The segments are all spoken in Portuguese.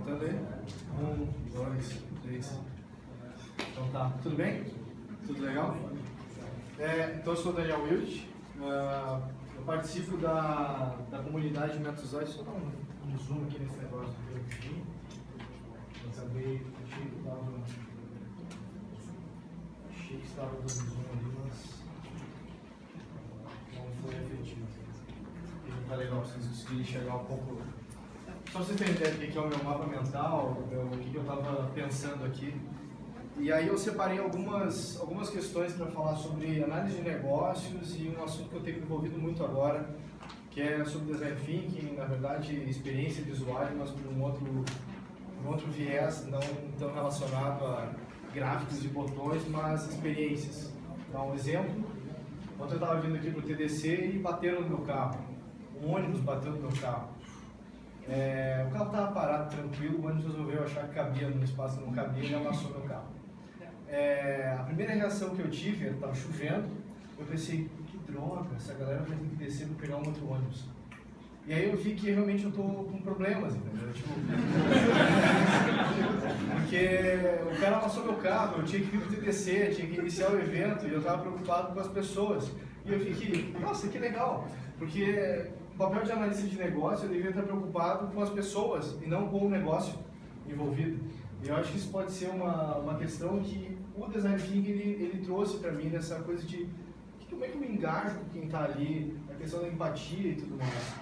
Contando aí? 1, 2, 3. Então tá, tudo bem? Tudo legal? Então eu sou o Daniel Wild, eu participo da comunidade de métodos ágeis. Deixa eu dar um zoom aqui nesse negócio aqui. Achei que estava dando zoom ali, mas não foi efetivo. E não tá legal, vocês conseguirem chegar um pouco. Só pra vocês terem ideia do que é o meu mapa mental, o que eu estava pensando aqui. E aí eu separei algumas questões para falar sobre análise de negócios e um assunto que eu tenho me envolvido muito agora, que é sobre design thinking, na verdade experiência de usuário, mas por um outro viés, não tão relacionado a gráficos e botões, mas experiências. Então, um exemplo, ontem eu estava vindo aqui para o TDC e bateram no meu carro, um ônibus bateu no meu carro. O carro estava parado, tranquilo, o ônibus resolveu achar que cabia no espaço, não cabia e amassou meu carro. A primeira reação que eu tive, estava chovendo, eu pensei, que droga, essa galera vai ter que descer para pegar um outro ônibus. E aí eu vi que realmente eu estou com problemas, entendeu? Tipo, porque o cara amassou meu carro, eu tinha que vir para o TDC, tinha que iniciar o evento e eu estava preocupado com as pessoas. E eu fiquei, nossa, que legal, porque o papel de analista de negócio eu devia estar preocupado com as pessoas e não com o negócio envolvido. E eu acho que isso pode ser uma questão que o Design Thinking ele trouxe para mim, nessa coisa de como é que eu me engajo com quem está ali, a questão da empatia e tudo mais.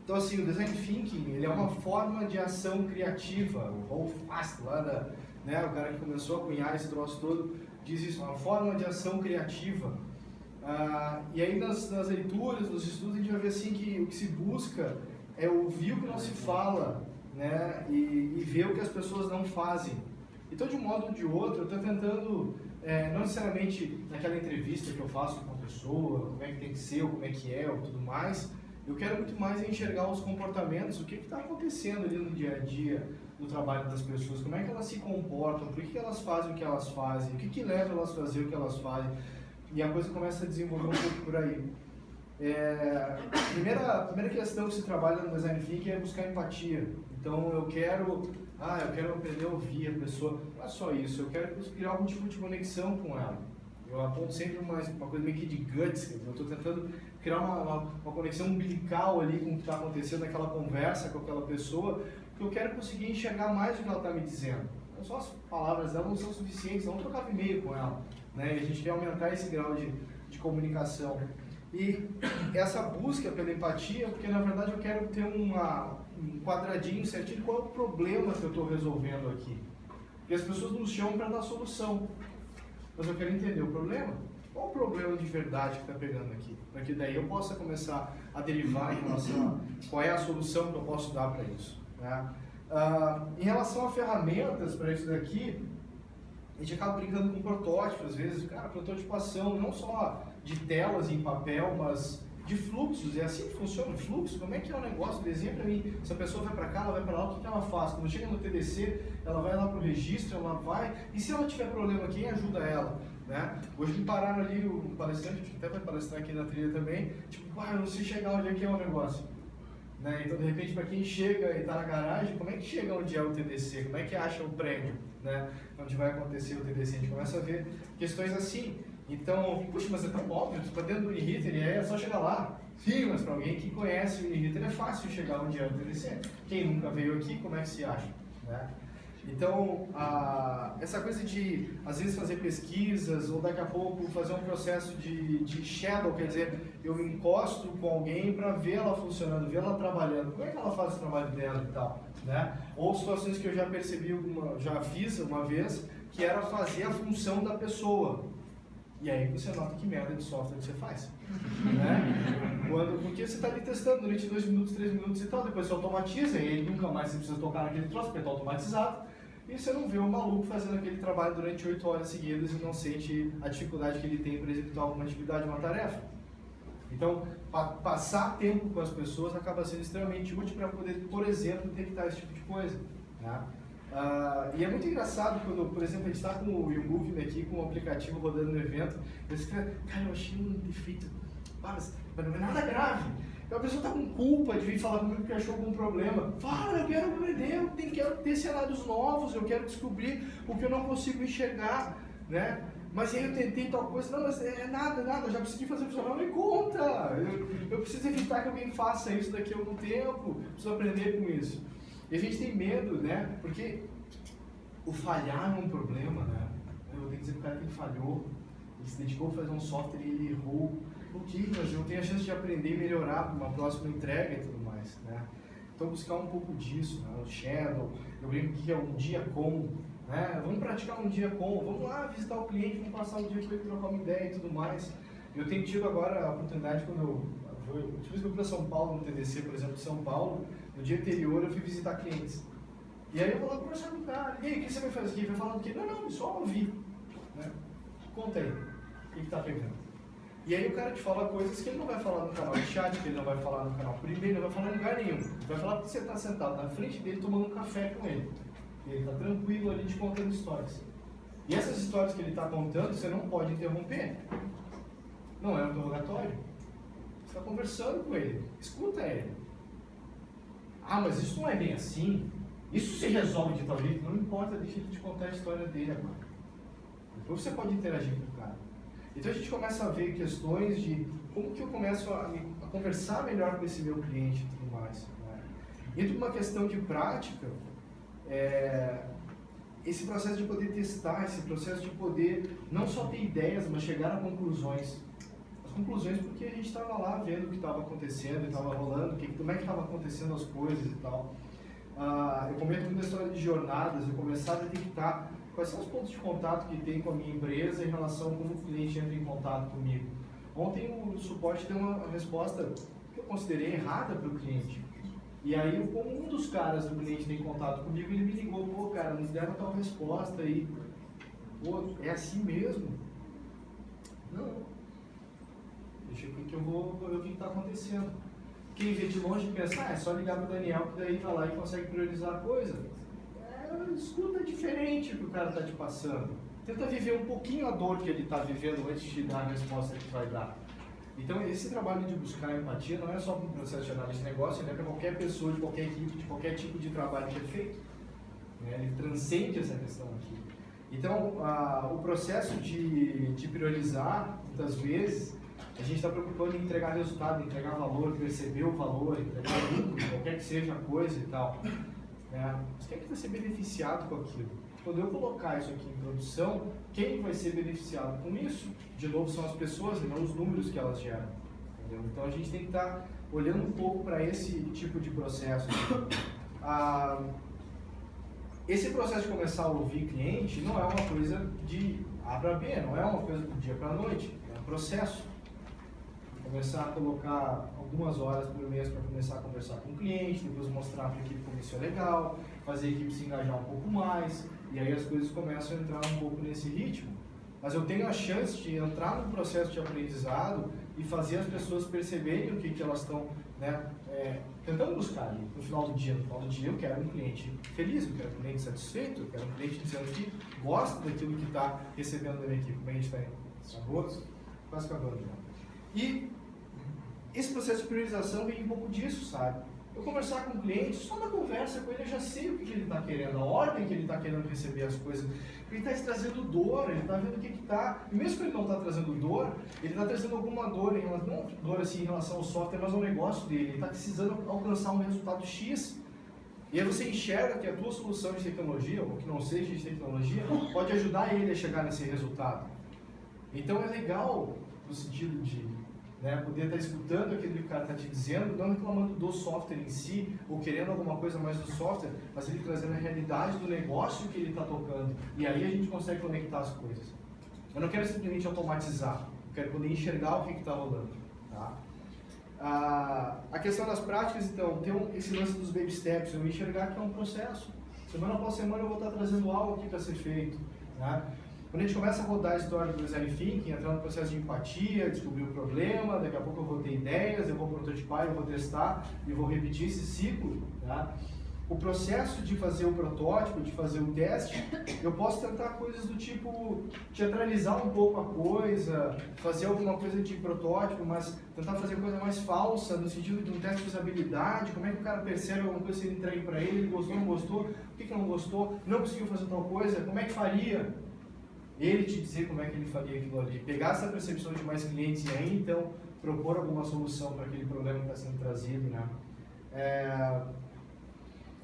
Então assim, o Design Thinking ele é uma forma de ação criativa, o Rolf Fast lá, o cara que começou a cunhar esse troço todo, diz isso, uma forma de ação criativa. E aí nas leituras, nos estudos, a gente vai ver assim que o que se busca é ouvir o que não se fala, né, e ver o que as pessoas não fazem. Então, de um modo ou de outro, eu estou tentando, não necessariamente naquela entrevista que eu faço com a pessoa, como é que tem que ser, ou como é que é, ou tudo mais, eu quero muito mais enxergar os comportamentos, o que está acontecendo ali no dia a dia do trabalho das pessoas, como é que elas se comportam, por que elas fazem o que elas fazem, o que leva elas a fazer o que elas fazem. E a coisa começa a desenvolver um pouco por aí. A primeira questão que se trabalha no Design Thinking é buscar empatia. Então eu quero aprender a ouvir a pessoa. Não é só isso, eu quero criar algum tipo de conexão com ela. Eu aponto sempre uma coisa meio que de guts, eu estou tentando criar uma conexão umbilical ali com o que está acontecendo naquela conversa com aquela pessoa, porque eu quero conseguir enxergar mais o que ela está me dizendo. Não só as palavras dela não são suficientes, não trocar e-mail com ela. Né? E a gente quer aumentar esse grau de comunicação. E essa busca pela empatia, porque na verdade eu quero ter um quadradinho certinho de qual é o problema que eu estou resolvendo aqui. Porque as pessoas nos chamam para dar solução. Mas eu quero entender o problema. Qual o problema de verdade que está pegando aqui? Para que daí eu possa começar a derivar em relação a qual é a solução que eu posso dar para isso. Né? Em relação a ferramentas para isso daqui, a gente acaba brincando com protótipos, às vezes, prototipação não só de telas em papel, mas de fluxos. É assim que funciona o fluxo? Como é que é o negócio? Desenha para mim, se a pessoa vai para cá, ela vai para lá, o que ela faz? Quando chega no TDC, ela vai lá para o registro, ela vai, e se ela tiver problema, quem ajuda ela? Né? Hoje me pararam ali, o palestrante, que até vai palestrar aqui na trilha também, tipo, eu não sei chegar onde é que é o negócio. Né? Então, de repente, para quem chega e está na garagem, como é que chega onde é o TDC? Como é que acha o prédio, né? Onde vai acontecer o TDC? A gente começa a ver questões assim. Então, puxa, mas é tão óbvio, tu está dentro do Uniriter e é só chegar lá. Sim, mas para alguém que conhece o Uniriter é fácil chegar onde é o TDC. Quem nunca veio aqui, como é que se acha? Né? Então, essa coisa de, às vezes, fazer pesquisas ou daqui a pouco fazer um processo de shadow, quer dizer, eu me encosto com alguém para ver ela funcionando, ver ela trabalhando, como é que ela faz o trabalho dela e tal, né? Ou situações que eu já percebi, já fiz uma vez, que era fazer a função da pessoa. E aí você nota que merda de software que você faz, né? Porque você está ali testando durante 2 minutos, 3 minutos e tal, depois você automatiza e aí nunca mais você precisa tocar naquele troço, porque está automatizado, e você não vê o maluco fazendo aquele trabalho durante 8 horas seguidas e não sente a dificuldade que ele tem para executar alguma atividade, uma tarefa. Então, passar tempo com as pessoas acaba sendo extremamente útil para poder, por exemplo, detectar esse tipo de coisa, né? E é muito engraçado quando, por exemplo, a gente está com o YouMove aqui, com o aplicativo rodando no evento, eu escrevo, cara, eu achei um defeito, mas não é nada grave. A pessoa está com culpa de vir falar comigo que achou algum problema. Fala, eu quero aprender, eu quero ter cenários novos, eu quero descobrir o que eu não consigo enxergar, né? Mas aí eu tentei tal coisa, não, mas é nada, já consegui fazer funcionar, não me conta. Eu preciso evitar que alguém faça isso daqui a algum tempo, preciso aprender com isso. E a gente tem medo, né? Porque o falhar é um problema, né? Eu tenho que dizer que o cara que falhou, ele se dedicou a fazer um software e ele errou. Ok, mas eu tenho a chance de aprender e melhorar para uma próxima entrega e tudo mais, né? Então buscar um pouco disso, né? O Shadow, eu brinco que é um dia com, né? Vamos praticar um dia com, vamos lá visitar o cliente, vamos passar um dia com ele, trocar uma ideia e tudo mais. Eu tenho tido agora a oportunidade, quando eu fui para São Paulo, no TDC, por exemplo, São Paulo, no dia anterior eu fui visitar clientes. E aí eu vou lá conversar com o cara, e aí, o que você vai fazer aqui? Vai falar do quê? Não, só ouvir, né? Conta aí, o que está pegando? E aí o cara te fala coisas que ele não vai falar no canal de chat, que ele não vai falar no canal primeiro, ele não vai falar em lugar nenhum. Ele vai falar que você está sentado na frente dele tomando um café com ele. E ele está tranquilo ali te contando histórias. E essas histórias que ele está contando, você não pode interromper. Não é um interrogatório. Você está conversando com ele, escuta ele. Ah, mas isso não é bem assim. Isso se resolve de tal jeito. Não importa, deixa ele te contar a história dele agora. Depois você pode interagir com o cara. Então a gente começa a ver questões de como que eu começo a conversar melhor com esse meu cliente e tudo mais. Né? Dentro de uma questão de prática, esse processo de poder testar, esse processo de poder não só ter ideias, mas chegar a conclusões. As conclusões porque a gente estava lá vendo o que estava acontecendo, estava rolando, como é que estava acontecendo as coisas e tal. Eu comento muita história de jornadas, eu começar a detectar quais são os pontos de contato que tem com a minha empresa em relação a como o cliente entra em contato comigo. Ontem o suporte deu uma resposta que eu considerei errada para o cliente. E aí, como um dos caras do cliente tem contato comigo, ele me ligou, pô, cara, nos deram tal resposta aí. Pô, é assim mesmo? Não. Deixa aqui que eu vou ver o que está acontecendo. Quem vê de longe pensa, é só ligar para o Daniel que daí vai lá e consegue priorizar a coisa. Escuta diferente o que o cara está te passando. Tenta viver um pouquinho a dor que ele está vivendo antes de dar a resposta que vai dar. Então, esse trabalho de buscar empatia não é só para o processo de análise de negócio, é para qualquer pessoa, de qualquer equipe, de qualquer tipo de trabalho que é feito. Ele transcende essa questão aqui. Então, o processo de priorizar, muitas vezes, a gente está preocupado em entregar resultado, entregar valor, perceber o valor, entregar lucro, qualquer que seja a coisa e tal. Mas quem é que vai ser beneficiado com aquilo? Quando eu colocar isso aqui em produção, quem vai ser beneficiado com isso? De novo, são as pessoas e não os números que elas geram. Entendeu? Então a gente tem que estar olhando um pouco para esse tipo de processo. Esse processo de começar a ouvir cliente não é uma coisa de A para B, não é uma coisa do dia para a noite, é um processo. Começar a colocar algumas horas por mês para começar a conversar com o cliente, depois mostrar para a equipe como isso é legal, fazer a equipe se engajar um pouco mais, e aí as coisas começam a entrar um pouco nesse ritmo. Mas eu tenho a chance de entrar no processo de aprendizado e fazer as pessoas perceberem o que elas estão tentando buscar ali no final do dia. No final do dia eu quero um cliente feliz, eu quero um cliente satisfeito, eu quero um cliente dizendo que gosta daquilo que está recebendo da minha equipe. Como a gente está indo? Quase acabando já. E esse processo de priorização vem um pouco disso, sabe? Eu conversar com o cliente, só na conversa com ele eu já sei o que ele está querendo, a ordem que ele está querendo receber as coisas. Ele está trazendo dor, ele está vendo o que está... E mesmo que ele não está trazendo dor, ele está trazendo alguma dor, não dor assim, em relação ao software, mas ao negócio dele. Ele está precisando alcançar um resultado X. E aí você enxerga que a tua solução de tecnologia, ou que não seja de tecnologia, pode ajudar ele a chegar nesse resultado. Então é legal no sentido de poder estar escutando aquilo que o cara está te dizendo, não reclamando do software em si, ou querendo alguma coisa mais do software, mas ele trazendo a realidade do negócio que ele está tocando. E aí a gente consegue conectar as coisas. Eu não quero simplesmente automatizar, eu quero poder enxergar o que está rolando. Tá? A questão das práticas, então, tem esse lance dos baby steps, eu enxergar que é um processo. Semana após semana eu vou estar trazendo algo aqui para ser feito. Né? Quando a gente começa a rodar a história do design thinking, entrar no processo de empatia, descobrir o problema, daqui a pouco eu vou ter ideias, eu vou prototipar, eu vou testar e vou repetir esse ciclo, tá? o processo de fazer o protótipo, de fazer o teste, eu posso tentar coisas do tipo teatralizar um pouco a coisa, fazer alguma coisa de protótipo, mas tentar fazer coisa mais falsa, no sentido de um teste de usabilidade, como é que o cara percebe alguma coisa se ele entregue para ele gostou, não gostou, por que não gostou, não conseguiu fazer tal coisa, como é que faria? Ele te dizer como é que ele faria aquilo ali, pegar essa percepção de mais clientes e aí então propor alguma solução para aquele problema que está sendo trazido, né?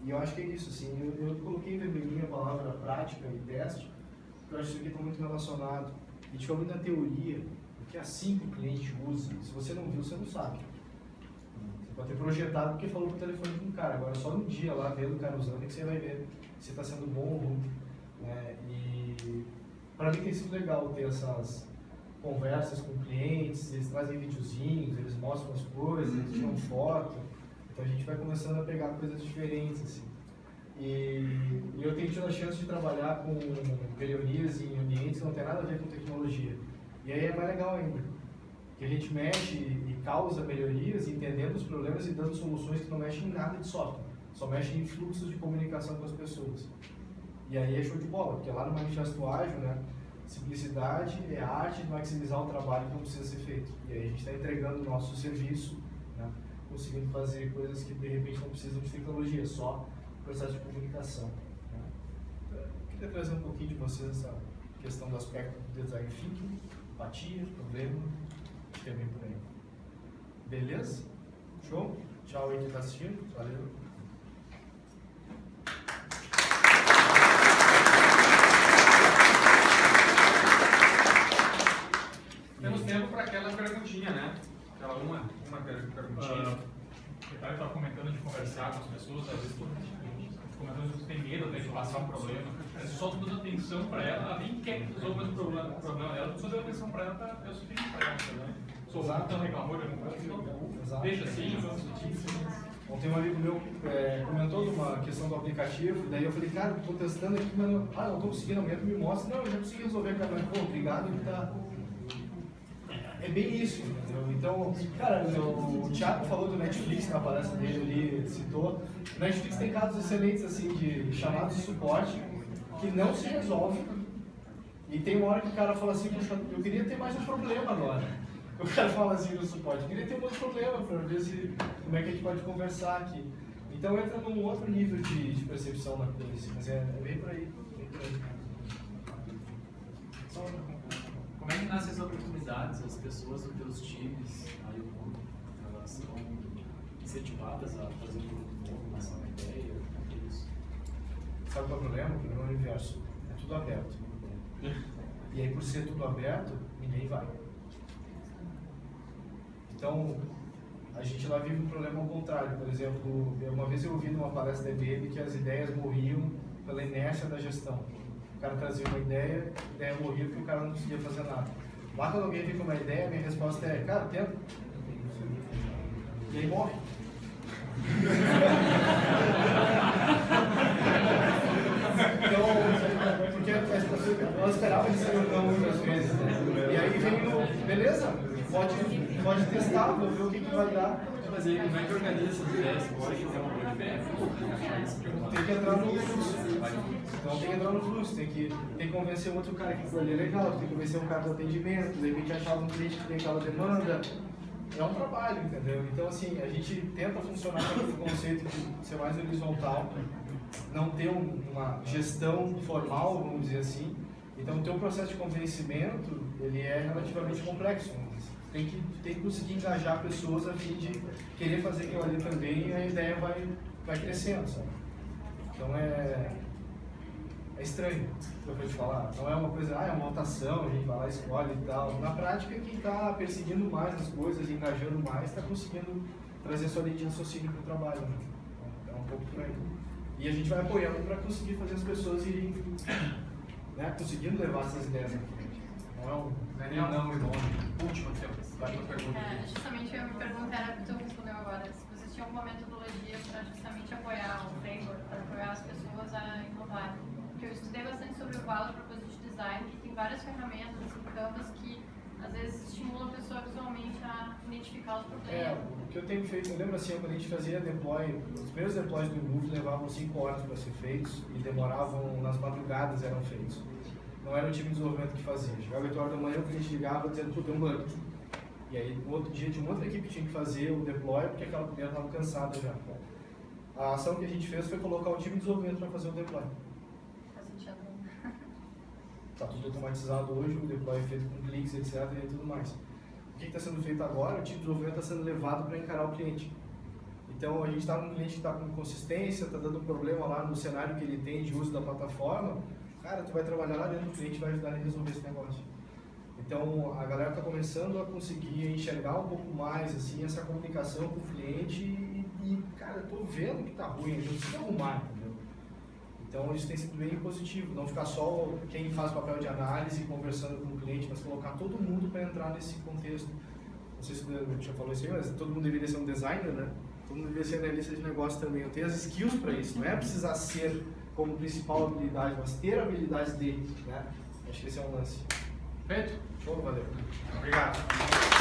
E eu acho que é isso, assim, eu coloquei em vermelhinho a palavra prática e teste, porque eu acho que isso aqui está muito relacionado. A gente falou da teoria, porque é assim que o cliente usa, se você não viu, você não sabe. Você pode ter projetado porque falou por telefone com o cara, agora só no dia lá, vendo o cara usando, é que você vai ver se está sendo bom ou ruim. Né? E para mim tem sido legal ter essas conversas com clientes, eles trazem videozinhos, eles mostram as coisas, eles tiram foto. Então a gente vai começando a pegar coisas diferentes, assim. E eu tenho tido a chance de trabalhar com melhorias em ambientes que não tem nada a ver com tecnologia. E aí é mais legal ainda, que a gente mexe e causa melhorias, entendendo os problemas e dando soluções que não mexem em nada de software, só mexem em fluxos de comunicação com as pessoas. E aí é show de bola, porque lá no Manifesto Ágil, né, simplicidade é a arte de maximizar o trabalho que não precisa ser feito. E aí a gente está entregando o nosso serviço, né, conseguindo fazer coisas que de repente não precisam de tecnologia, só processo de comunicação. Né? Eu queria trazer um pouquinho de vocês essa questão do aspecto do design thinking, empatia, problema, acho que é bem por aí. Beleza? Show? Tchau aí quem está assistindo. Valeu. Temos tempo para aquela perguntinha, né? Aquela uma perguntinha. Eu estava comentando de conversar com as pessoas, às vezes comentando que tem medo até de passar um problema. Você só dando atenção para ela, ela nem quer que resolva o problema dela, só deu atenção para ela, eu só tenho para ela, né? Sou tão reclamou de alguma coisa, deixa assim, eu faço Ontem um amigo meu comentou de uma questão do aplicativo, daí eu falei, cara, estou testando aqui, mas não estou conseguindo, amanhã tu me mostra. Não, eu já consegui resolver, cara, mas pô, obrigado, ele tá... É bem isso, entendeu? Então, cara, o Thiago falou do Netflix na palestra dele, ele citou. O Netflix tem casos excelentes, assim, de chamados de suporte que não se resolvem. E tem uma hora que o cara fala assim, puxa, eu queria ter mais um problema agora. O cara fala assim no suporte, eu queria ter um outro problema para ver como é que a gente pode conversar aqui. Então entra num outro nível de percepção na coisa, mas é bem por aí. Como é que nascem as oportunidades? As pessoas dos teus times, aí o mundo, elas são incentivadas a fazer um produto novo, lançar uma ideia, é isso? Sabe qual é o problema? O problema é o universo. É tudo aberto. E aí, por ser tudo aberto, ninguém vai. Então, a gente lá vive um problema ao contrário. Por exemplo, uma vez eu ouvi numa palestra da IBM que as ideias morriam pela inércia da gestão. O cara trazia uma ideia, a ideia morria porque o cara não conseguia fazer nada. Lá quando alguém vem com uma ideia, a minha resposta é, cara, tenta. E aí morre. Então, porque as pessoas, elas esperavam de ser não muitas vezes, né? E aí vem no, beleza, pode testar, vou ver o que vai dar. Mas aí, como é que organiza essas ideias? Pode ter uma roadmap? Tem que entrar no fluxo. Então tem que entrar no fluxo, tem que convencer um outro cara que aquilo ali é legal, tem que convencer um cara do atendimento, de repente achar um cliente que tem aquela demanda. É um trabalho, entendeu? Então assim, a gente tenta funcionar com aquele conceito de ser mais horizontal, não ter uma gestão formal, vamos dizer assim. Então ter um processo de convencimento, ele é relativamente complexo. Tem que conseguir engajar pessoas a fim de querer fazer aquilo ali também e a ideia vai crescendo, sabe? Então é estranho, o que eu vou te falar. Não é uma coisa, é uma votação, a gente vai lá, escolhe e tal. Na prática, quem está perseguindo mais as coisas, engajando mais, está conseguindo trazer sua linha de raciocínio para o trabalho. Né? É um pouco por aí. E a gente vai apoiando para conseguir fazer as pessoas irem, né, conseguindo levar essas ideias à frente. Não é um não e nome. Última, vai para a pergunta. Justamente a minha pergunta era que tu respondeu agora. Se vocês tinham uma metodologia para justamente apoiar o framework, para apoiar as pessoas a inovar. Porque eu estudei bastante sobre o Value Proposition Design e tem várias ferramentas e canvas que às vezes estimulam a pessoa visualmente a identificar os problemas. que eu tenho feito, eu lembro assim, quando a gente fazia deploy, os primeiros deploys do Move levavam 5 horas para ser feitos e demoravam, nas madrugadas eram feitos. Não era o time de desenvolvimento que fazia. Chegava 8 horas da manhã, o cliente ligava dizendo que tem um bug. E aí, no outro dia, tinha uma outra equipe que tinha que fazer o deploy, porque aquela primeira estava cansada já. A ação que a gente fez foi colocar o time de desenvolvimento para fazer o deploy. Faz sentido. Está tudo automatizado hoje, o deploy é feito com cliques, etc. e tudo mais. O que está sendo feito agora? O time de desenvolvimento está sendo levado para encarar o cliente. Então, a gente está com um cliente que está com inconsistência, está dando problema lá no cenário que ele tem de uso da plataforma. Cara, tu vai trabalhar lá dentro do cliente e vai ajudar ele a resolver esse negócio. Então, a galera está começando a conseguir enxergar um pouco mais assim, essa comunicação com o cliente e cara, eu estou vendo que está ruim, a gente precisa arrumar, entendeu? Então, isso tem sido bem positivo, não ficar só quem faz papel de análise conversando com o cliente, mas colocar todo mundo para entrar nesse contexto. Não sei se você já falou isso aí, mas todo mundo deveria ser um designer, né? Todo mundo deveria ser analista de negócio também. Eu tenho as skills para isso, não é precisar ser como principal habilidade, mas ter habilidades dele, né? Acho que esse é um lance. Feito? Show, valeu. Obrigado.